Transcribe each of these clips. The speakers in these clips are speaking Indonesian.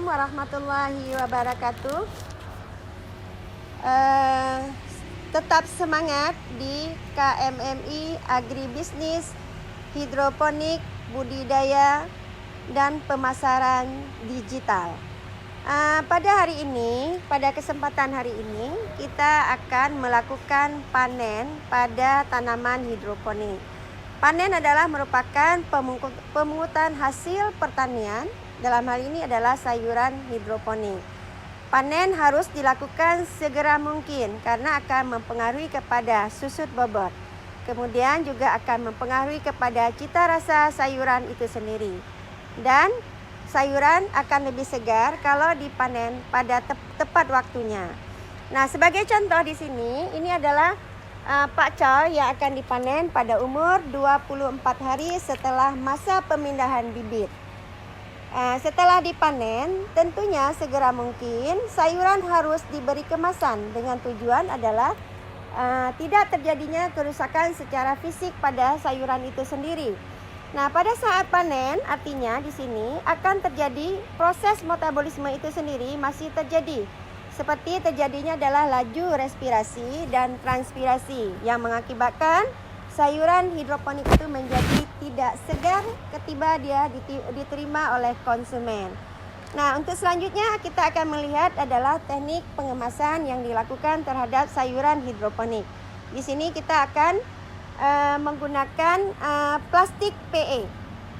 Assalamualaikum warahmatullahi wabarakatuh. Tetap semangat di KMMI Agribisnis, Hidroponik, Budidaya, dan Pemasaran Digital. Pada kesempatan hari ini, kita akan melakukan panen pada tanaman hidroponik. Panen adalah merupakan pemungutan hasil pertanian, dalam hal ini adalah sayuran hidroponik. Panen harus dilakukan segera mungkin karena akan mempengaruhi kepada susut bobot. Kemudian juga akan mempengaruhi kepada cita rasa sayuran itu sendiri. Dan sayuran akan lebih segar kalau dipanen pada tepat waktunya. Nah, sebagai contoh di sini, ini adalah pakcoy yang akan dipanen pada umur 24 hari setelah masa pemindahan bibit. Setelah dipanen, tentunya segera mungkin sayuran harus diberi kemasan dengan tujuan adalah tidak terjadinya kerusakan secara fisik pada sayuran itu sendiri. Nah, pada saat panen artinya di sini akan terjadi proses metabolisme itu sendiri masih terjadi. Seperti terjadinya adalah laju respirasi dan transpirasi yang mengakibatkan sayuran hidroponik itu menjadi tidak segar ketika dia diterima oleh konsumen. Nah, untuk selanjutnya kita akan melihat adalah teknik pengemasan yang dilakukan terhadap sayuran hidroponik. Di sini kita akan menggunakan plastik PE.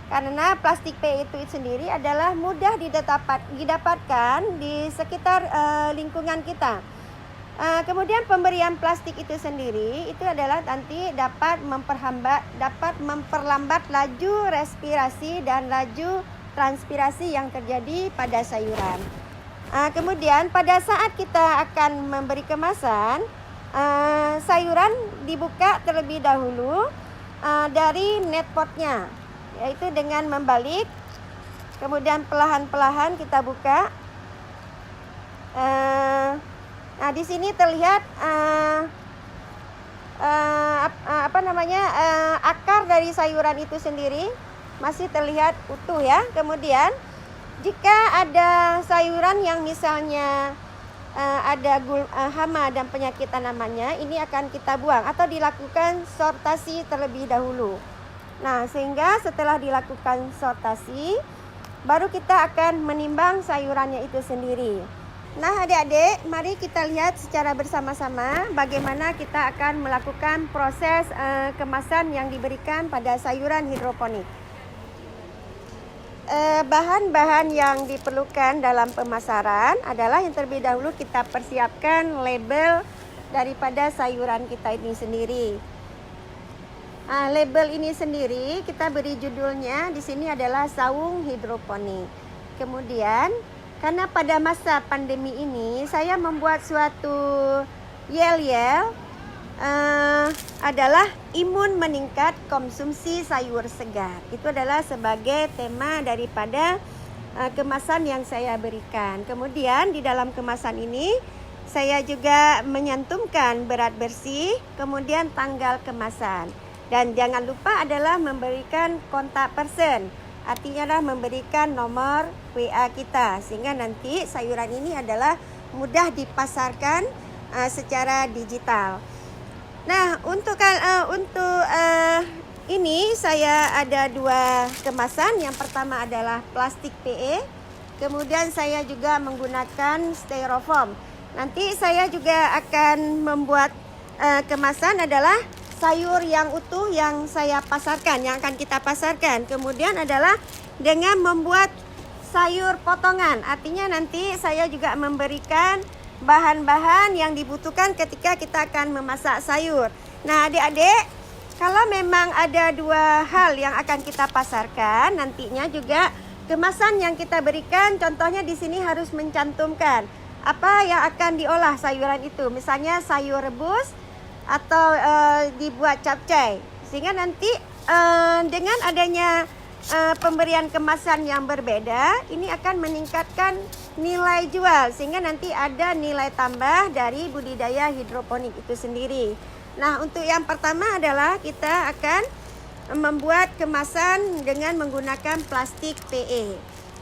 Karena plastik PE itu sendiri adalah mudah didapatkan di sekitar lingkungan kita. Kemudian pemberian plastik itu sendiri itu adalah nanti dapat memperlambat laju respirasi dan laju transpirasi yang terjadi pada sayuran. Kemudian pada saat kita akan memberi kemasan, sayuran dibuka terlebih dahulu dari net potnya, yaitu dengan membalik. Kemudian perlahan-perlahan kita buka. Nah, di sini terlihat akar dari sayuran itu sendiri masih terlihat utuh ya. Kemudian jika ada sayuran yang misalnya ada hama dan penyakit tanamannya, ini akan kita buang atau dilakukan sortasi terlebih dahulu. Nah, sehingga setelah dilakukan sortasi, baru kita akan menimbang sayurannya itu sendiri. Nah, adik-adik, mari kita lihat secara bersama-sama bagaimana kita akan melakukan proses kemasan yang diberikan pada sayuran hidroponik. Bahan-bahan yang diperlukan dalam pemasaran adalah yang terlebih dahulu kita persiapkan label daripada sayuran kita ini sendiri. Label ini sendiri kita beri judulnya di sini adalah saung hidroponik. Kemudian karena pada masa pandemi ini saya membuat suatu yel-yel adalah imun meningkat konsumsi sayur segar. Itu adalah sebagai tema daripada kemasan yang saya berikan. Kemudian di dalam kemasan ini saya juga menyantumkan berat bersih, kemudian tanggal kemasan. Dan jangan lupa adalah memberikan kontak person. Artinya adalah memberikan nomor WA kita, sehingga nanti sayuran ini adalah mudah dipasarkan secara digital. Nah, untuk ini saya ada dua kemasan. Yang pertama adalah plastik PE, kemudian saya juga menggunakan styrofoam. Nanti saya juga akan membuat kemasan adalah sayur yang utuh yang saya pasarkan, yang akan kita pasarkan. Kemudian adalah dengan membuat sayur potongan. Artinya nanti saya juga memberikan bahan-bahan yang dibutuhkan ketika kita akan memasak sayur. Nah, adik-adik, kalau memang ada dua hal yang akan kita pasarkan, nantinya juga kemasan yang kita berikan, contohnya di sini harus mencantumkan apa yang akan diolah sayuran itu. Misalnya sayur rebus atau dibuat capcay, sehingga nanti dengan adanya pemberian kemasan yang berbeda, ini akan meningkatkan nilai jual, sehingga nanti ada nilai tambah dari budidaya hidroponik itu sendiri. Nah, untuk yang pertama adalah kita akan membuat kemasan dengan menggunakan plastik PE.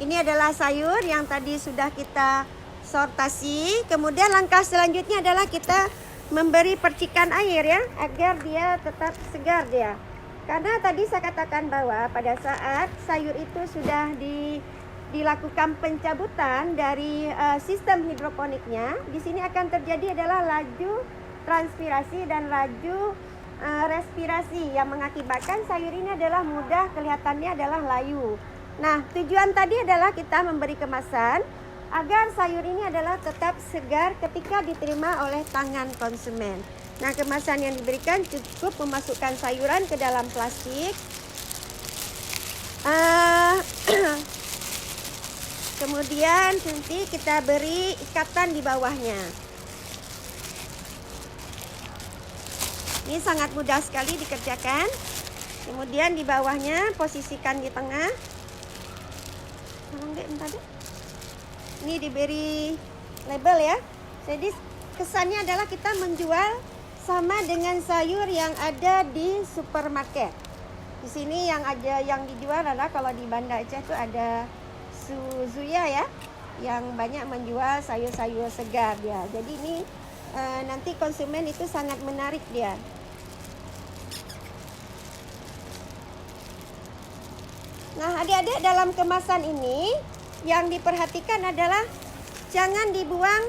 Ini adalah sayur yang tadi sudah kita sortasi. Kemudian langkah selanjutnya adalah kita memberi percikan air ya, agar dia tetap segar dia. Karena tadi saya katakan bahwa pada saat sayur itu sudah dilakukan pencabutan dari sistem hidroponiknya, di sini akan terjadi adalah laju transpirasi dan laju respirasi yang mengakibatkan sayur ini adalah mudah kelihatannya adalah layu. Nah, tujuan tadi adalah kita memberi kemasan agar sayur ini adalah tetap segar ketika diterima oleh tangan konsumen. Nah, kemasan yang diberikan cukup memasukkan sayuran ke dalam plastik. Kemudian nanti kita beri ikatan di bawahnya. Ini sangat mudah sekali dikerjakan. Kemudian di bawahnya posisikan di tengah. Ini diberi label ya. Jadi kesannya adalah kita menjual sama dengan sayur yang ada di supermarket. Di sini yang dijual adalah kalau di Banda Aceh itu ada Suzuya ya, yang banyak menjual sayur-sayur segar dia. Jadi ini nanti konsumen itu sangat menarik dia. Nah, adik-adik, dalam kemasan ini yang diperhatikan adalah jangan dibuang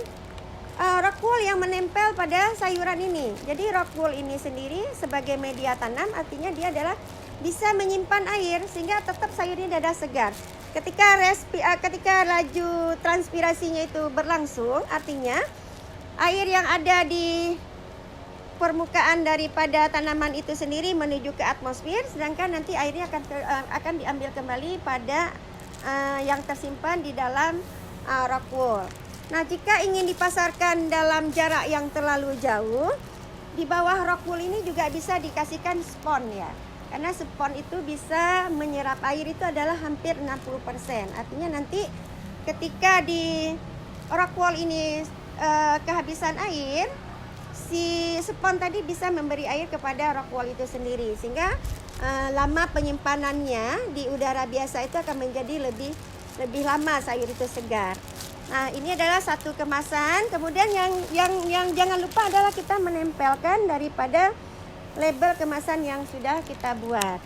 rock wool yang menempel pada sayuran ini. Jadi rock wool ini sendiri sebagai media tanam artinya dia adalah bisa menyimpan air sehingga tetap sayur ini ada segar. Ketika laju transpirasinya itu berlangsung, artinya air yang ada di permukaan daripada tanaman itu sendiri menuju ke atmosfer, sedangkan nanti airnya akan diambil kembali pada yang tersimpan di dalam rock wool. Nah, jika ingin dipasarkan dalam jarak yang terlalu jauh, di bawah rock wool ini juga bisa dikasihkan spon ya. Karena spon itu bisa menyerap air itu adalah hampir 60%. Artinya nanti ketika di rock wool ini kehabisan air, si spon tadi bisa memberi air kepada rock wool itu sendiri, sehingga lama penyimpanannya di udara biasa itu akan menjadi lebih lama sayur itu segar. Nah, ini adalah satu kemasan. Kemudian yang jangan lupa adalah kita menempelkan daripada label kemasan yang sudah kita buat.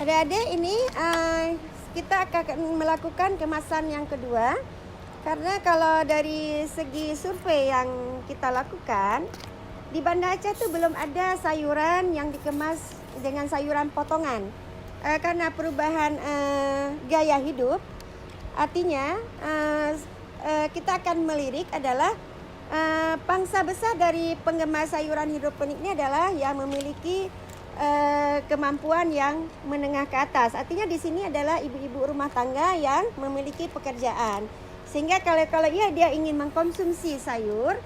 Adik-adik, ini kita akan melakukan kemasan yang kedua. Karena kalau dari segi survei yang kita lakukan, di Banda Aceh itu belum ada sayuran yang dikemas dengan sayuran potongan. Karena perubahan gaya hidup, artinya kita akan melirik adalah pangsa besar dari penggemar sayuran hidroponik ini adalah yang memiliki kemampuan yang menengah ke atas. Artinya di sini adalah ibu-ibu rumah tangga yang memiliki pekerjaan. Sehingga kalau dia ingin mengkonsumsi sayur,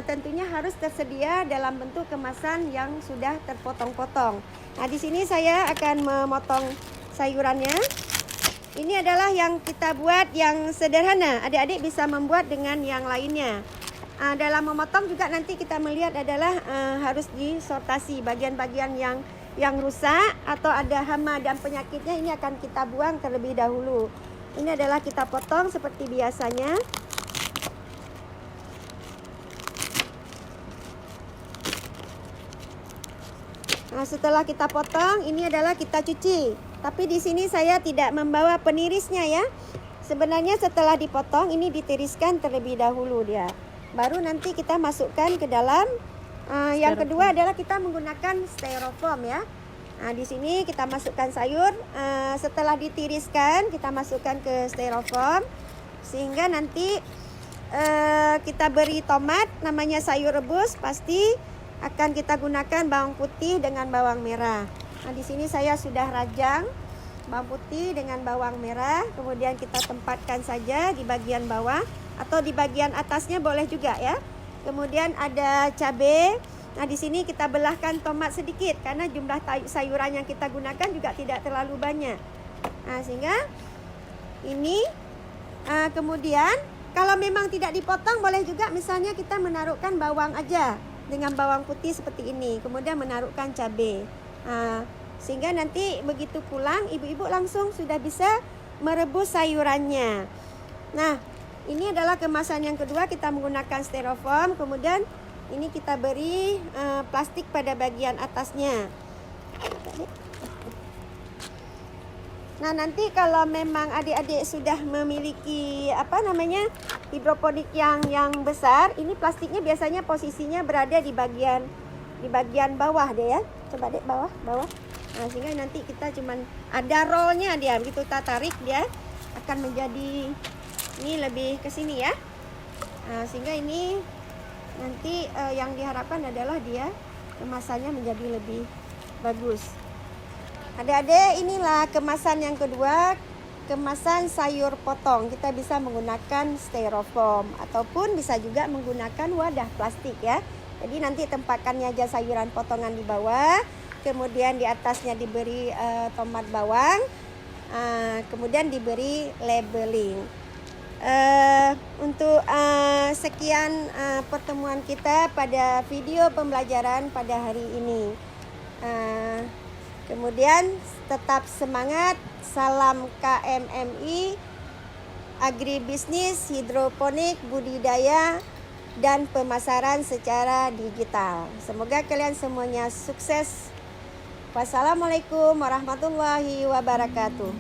tentunya harus tersedia dalam bentuk kemasan yang sudah terpotong-potong. Nah, di sini saya akan memotong sayurannya. Ini adalah yang kita buat yang sederhana. Adik-adik bisa membuat dengan yang lainnya. Dalam memotong juga nanti kita melihat adalah harus disortasi bagian-bagian yang rusak atau ada hama dan penyakitnya, ini akan kita buang terlebih dahulu. Ini adalah kita potong seperti biasanya. Nah, setelah kita potong, ini adalah kita cuci. Tapi di sini saya tidak membawa penirisnya ya. Sebenarnya setelah dipotong, ini ditiriskan terlebih dahulu dia. Baru nanti kita masukkan ke dalam. Yang kedua adalah kita menggunakan styrofoam ya. Nah, di sini kita masukkan sayur. Setelah ditiriskan, kita masukkan ke styrofoam. Sehingga nanti kita beri tomat, namanya sayur rebus, pasti akan kita gunakan bawang putih dengan bawang merah. Nah, di sini saya sudah rajang bawang putih dengan bawang merah. Kemudian kita tempatkan saja di bagian bawah atau di bagian atasnya boleh juga ya. Kemudian ada cabai. Nah, di sini kita belahkan tomat sedikit karena jumlah sayuran yang kita gunakan juga tidak terlalu banyak. Nah, sehingga ini kemudian kalau memang tidak dipotong boleh juga misalnya kita menaruhkan bawang aja. dengan bawang putih seperti ini. Kemudian menaruhkan cabai. Sehingga nanti begitu pulang, ibu-ibu langsung sudah bisa merebus sayurannya. Nah, ini adalah kemasan yang kedua, kita menggunakan styrofoam. Kemudian ini kita beri plastik pada bagian atasnya. Nah, nanti kalau memang adik-adik sudah memiliki hidroponik yang besar, ini plastiknya biasanya posisinya berada di bagian bawah deh ya. Coba deh bawah. Nah, sehingga nanti kita cuman ada rollnya dia, begitu kita tarik dia akan menjadi ini lebih ke sini ya. Nah, sehingga ini nanti yang diharapkan adalah dia kemasannya menjadi lebih bagus. Adik-adik, inilah kemasan yang kedua, kemasan sayur potong. Kita bisa menggunakan styrofoam ataupun bisa juga menggunakan wadah plastik ya. Jadi nanti tempatkannya aja sayuran potongan di bawah, kemudian di atasnya diberi tomat bawang, kemudian diberi labeling. Untuk sekian pertemuan kita pada video pembelajaran pada hari ini. Kemudian tetap semangat, salam KMMI, agribisnis, hidroponik, budidaya, dan pemasaran secara digital. Semoga kalian semuanya sukses. Wassalamualaikum warahmatullahi wabarakatuh.